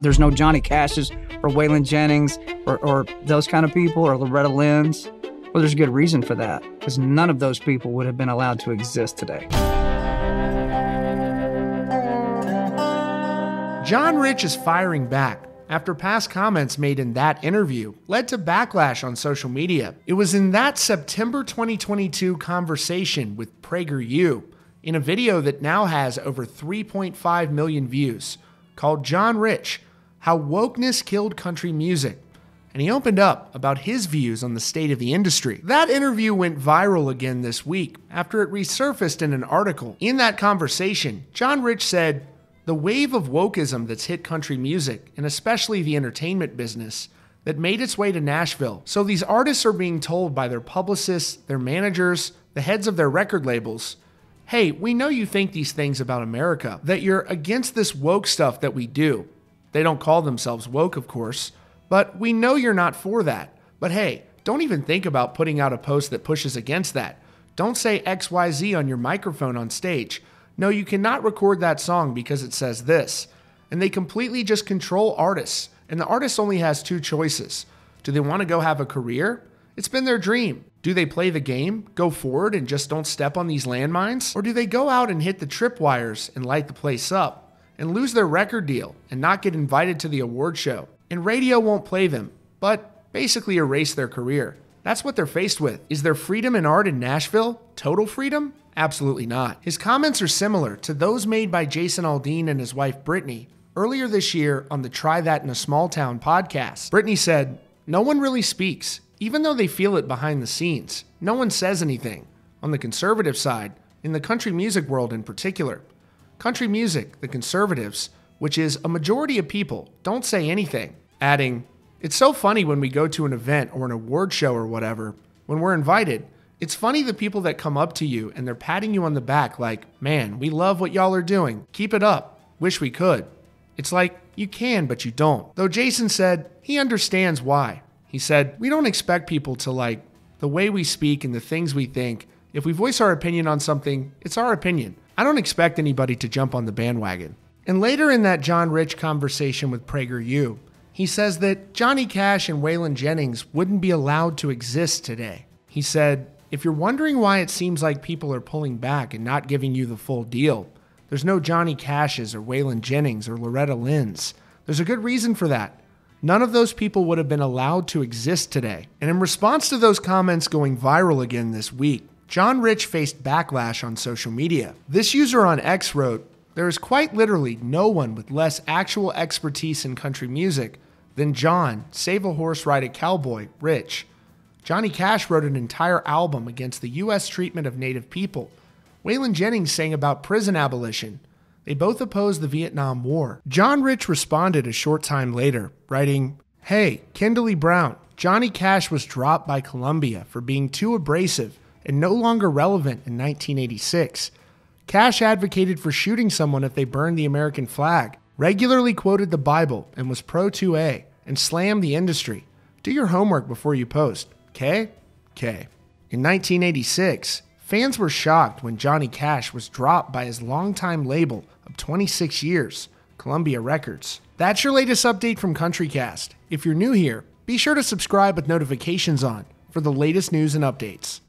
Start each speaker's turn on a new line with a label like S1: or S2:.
S1: There's no Johnny Cashes or Waylon Jennings or those kind of people or Loretta Lynn's. Well, there's a good reason for that, because none of those people would have been allowed to exist today.
S2: John Rich is firing back after past comments made in that interview led to backlash on social media. It was in that September 2022 conversation with PragerU, in a video that now has over 3.5 million views, called John Rich, How Wokeness Killed Country Music. And he opened up about his views on the state of the industry. That interview went viral again this week after it resurfaced in an article. In that conversation, John Rich said, "The wave of wokeism that's hit country music, and especially the entertainment business, that made its way to Nashville. So these artists are being told by their publicists, their managers, the heads of their record labels, hey, we know you think these things about America, that you're against this woke stuff that we do. They don't call themselves woke, of course, but we know you're not for that. But hey, don't even think about putting out a post that pushes against that. Don't say XYZ on your microphone on stage. No, you cannot record that song because it says this." And they completely just control artists. And the artist only has two choices. Do they want to go have a career? It's been their dream. Do they play the game, go forward, and just don't step on these landmines? Or do they go out and hit the tripwires and light the place up and lose their record deal and not get invited to the award show? And radio won't play them, but basically erase their career. That's what they're faced with. Is there freedom in art in Nashville? Total freedom? Absolutely not. His comments are similar to those made by Jason Aldean and his wife Brittany earlier this year on the Try That in a Small Town podcast. Brittany said, "No one really speaks, even though they feel it behind the scenes. No one says anything. On the conservative side, in the country music world in particular. Country music, the conservatives, which is a majority of people, don't say anything." Adding, "It's so funny when we go to an event or an award show or whatever, when we're invited, it's funny the people that come up to you and they're patting you on the back like, man, we love what y'all are doing. Keep it up. Wish we could." It's like, you can, but you don't. Though Jason said he understands why. He said, "We don't expect people to like the way we speak and the things we think. If we voice our opinion on something, it's our opinion. I don't expect anybody to jump on the bandwagon." And later in that John Rich conversation with PragerU, he says that Johnny Cash and Waylon Jennings wouldn't be allowed to exist today. He said, "If you're wondering why it seems like people are pulling back and not giving you the full deal, there's no Johnny Cashes or Waylon Jennings or Loretta Lynn's. There's a good reason for that. None of those people would have been allowed to exist today." And in response to those comments going viral again this week, John Rich faced backlash on social media. This user on X wrote, "There is quite literally no one with less actual expertise in country music than John, Save a Horse Ride a Cowboy, Rich. Johnny Cash wrote an entire album against the U.S. treatment of Native people. Waylon Jennings sang about prison abolition. They both opposed the Vietnam War." John Rich responded a short time later, writing, "Hey, Kimberly Brown, Johnny Cash was dropped by Columbia for being too abrasive and no longer relevant in 1986. Cash advocated for shooting someone if they burned the American flag, regularly quoted the Bible and was pro-2A, and slammed the industry. Do your homework before you post. K? K." In 1986, fans were shocked when Johnny Cash was dropped by his longtime label of 26 years, Columbia Records. That's your latest update from CountryCast. If you're new here, be sure to subscribe with notifications on for the latest news and updates.